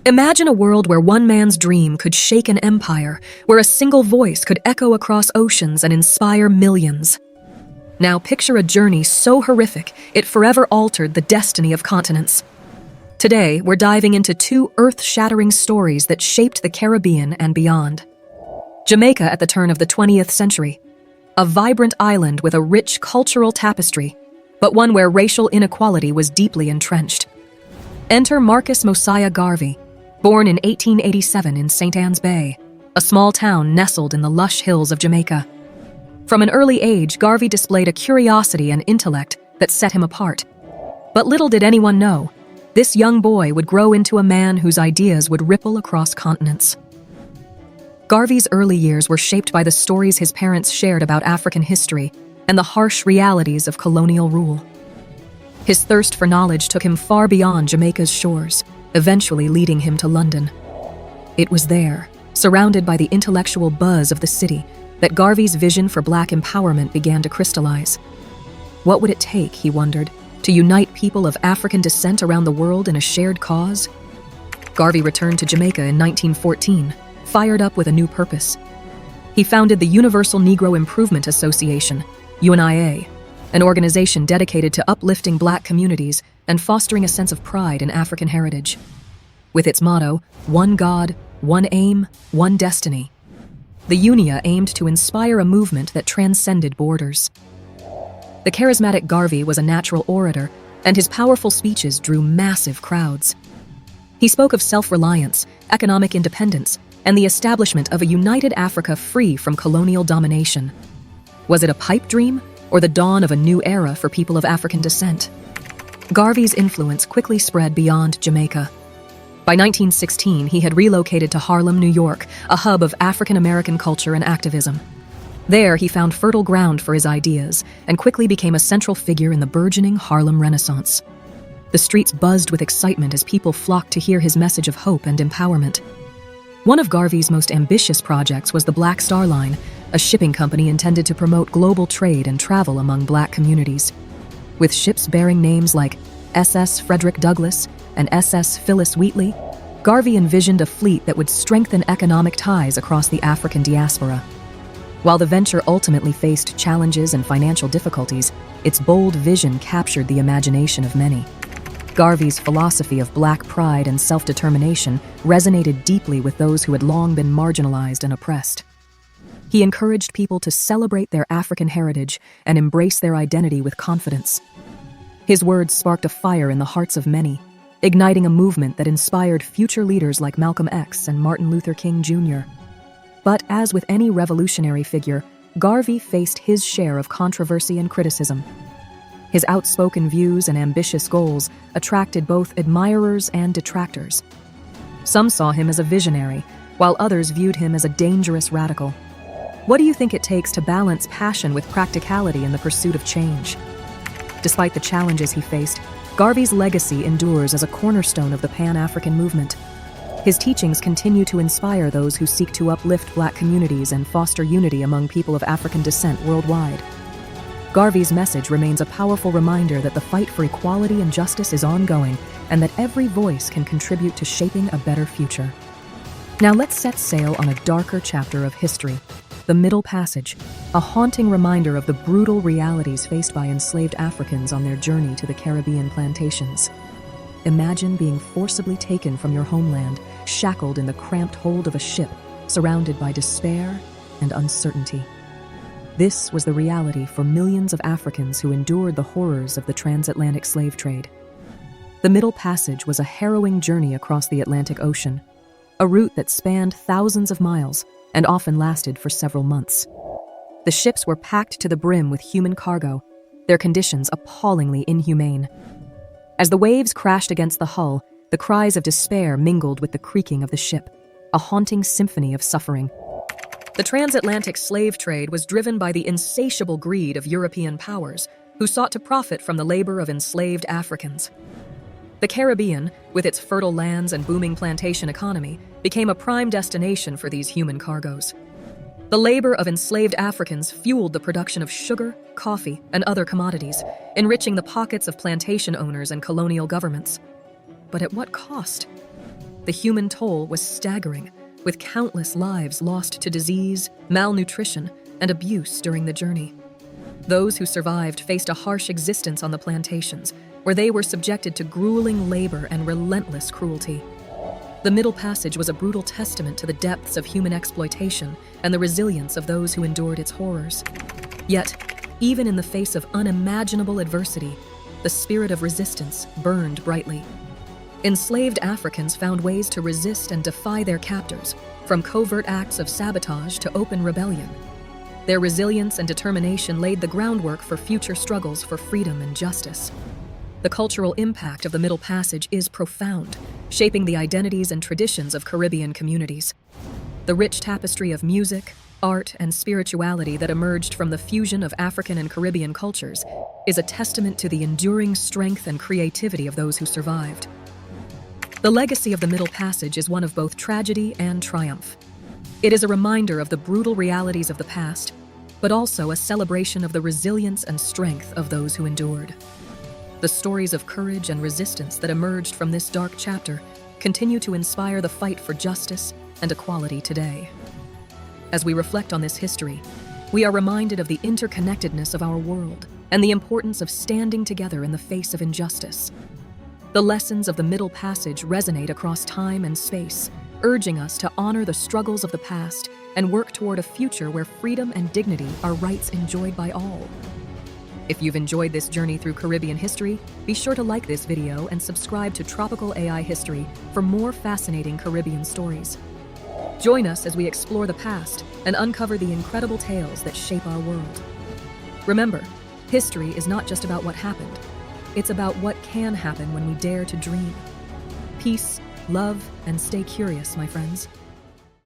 Imagine a world where one man's dream could shake an empire, where a single voice could echo across oceans and inspire millions. Now picture a journey so horrific it forever altered the destiny of continents. Today, we're diving into two earth-shattering stories that shaped the Caribbean and beyond. Jamaica at the turn of the 20th century. A vibrant island with a rich cultural tapestry, but one where racial inequality was deeply entrenched. Enter Marcus Mosiah Garvey, born in 1887 in St. Ann's Bay, a small town nestled in the lush hills of Jamaica. From an early age, Garvey displayed a curiosity and intellect that set him apart. But little did anyone know, this young boy would grow into a man whose ideas would ripple across continents. Garvey's early years were shaped by the stories his parents shared about African history and the harsh realities of colonial rule. His thirst for knowledge took him far beyond Jamaica's shores, eventually leading him to London. It was there, surrounded by the intellectual buzz of the city, that Garvey's vision for Black empowerment began to crystallize. What would it take, he wondered, to unite people of African descent around the world in a shared cause? Garvey returned to Jamaica in 1914, fired up with a new purpose. He founded the Universal Negro Improvement Association, UNIA, an organization dedicated to uplifting Black communities and fostering a sense of pride in African heritage. With its motto, "One God, one aim, one destiny," the UNIA aimed to inspire a movement that transcended borders. The charismatic Garvey was a natural orator, and his powerful speeches drew massive crowds. He spoke of self-reliance, economic independence, and the establishment of a united Africa free from colonial domination. Was it a pipe dream, or the dawn of a new era for people of African descent? Garvey's influence quickly spread beyond Jamaica. By 1916, he had relocated to Harlem, New York, a hub of African American culture and activism. There, he found fertile ground for his ideas and quickly became a central figure in the burgeoning Harlem Renaissance. The streets buzzed with excitement as people flocked to hear his message of hope and empowerment. One of Garvey's most ambitious projects was the Black Star Line, a shipping company intended to promote global trade and travel among Black communities. With ships bearing names like SS Frederick Douglass and SS Phyllis Wheatley, Garvey envisioned a fleet that would strengthen economic ties across the African diaspora. While the venture ultimately faced challenges and financial difficulties, its bold vision captured the imagination of many. Garvey's philosophy of Black pride and self-determination resonated deeply with those who had long been marginalized and oppressed. He encouraged people to celebrate their African heritage and embrace their identity with confidence. His words sparked a fire in the hearts of many, igniting a movement that inspired future leaders like Malcolm X and Martin Luther King Jr. But as with any revolutionary figure, Garvey faced his share of controversy and criticism. His outspoken views and ambitious goals attracted both admirers and detractors. Some saw him as a visionary, while others viewed him as a dangerous radical. What do you think it takes to balance passion with practicality in the pursuit of change? Despite the challenges he faced, Garvey's legacy endures as a cornerstone of the Pan-African movement. His teachings continue to inspire those who seek to uplift Black communities and foster unity among people of African descent worldwide. Garvey's message remains a powerful reminder that the fight for equality and justice is ongoing, and that every voice can contribute to shaping a better future. Now let's set sail on a darker chapter of history, the Middle Passage, a haunting reminder of the brutal realities faced by enslaved Africans on their journey to the Caribbean plantations. Imagine being forcibly taken from your homeland, shackled in the cramped hold of a ship, surrounded by despair and uncertainty. This was the reality for millions of Africans who endured the horrors of the transatlantic slave trade. The Middle Passage was a harrowing journey across the Atlantic Ocean, a route that spanned thousands of miles and often lasted for several months. The ships were packed to the brim with human cargo, their conditions appallingly inhumane. As the waves crashed against the hull, the cries of despair mingled with the creaking of the ship, a haunting symphony of suffering. The transatlantic slave trade was driven by the insatiable greed of European powers, who sought to profit from the labor of enslaved Africans. The Caribbean, with its fertile lands and booming plantation economy, became a prime destination for these human cargoes. The labor of enslaved Africans fueled the production of sugar, coffee, and other commodities, enriching the pockets of plantation owners and colonial governments. But at what cost? The human toll was staggering, with countless lives lost to disease, malnutrition, and abuse during the journey. Those who survived faced a harsh existence on the plantations, where they were subjected to grueling labor and relentless cruelty. The Middle Passage was a brutal testament to the depths of human exploitation and the resilience of those who endured its horrors. Yet, even in the face of unimaginable adversity, the spirit of resistance burned brightly. Enslaved Africans found ways to resist and defy their captors, from covert acts of sabotage to open rebellion. Their resilience and determination laid the groundwork for future struggles for freedom and justice. The cultural impact of the Middle Passage is profound, shaping the identities and traditions of Caribbean communities. The rich tapestry of music, art, and spirituality that emerged from the fusion of African and Caribbean cultures is a testament to the enduring strength and creativity of those who survived. The legacy of the Middle Passage is one of both tragedy and triumph. It is a reminder of the brutal realities of the past, but also a celebration of the resilience and strength of those who endured. The stories of courage and resistance that emerged from this dark chapter continue to inspire the fight for justice and equality today. As we reflect on this history, we are reminded of the interconnectedness of our world and the importance of standing together in the face of injustice. The lessons of the Middle Passage resonate across time and space, urging us to honor the struggles of the past and work toward a future where freedom and dignity are rights enjoyed by all. If you've enjoyed this journey through Caribbean history, be sure to like this video and subscribe to Tropical AI History for more fascinating Caribbean stories. Join us as we explore the past and uncover the incredible tales that shape our world. Remember, history is not just about what happened. It's about what can happen when we dare to dream. Peace, love, and stay curious, my friends.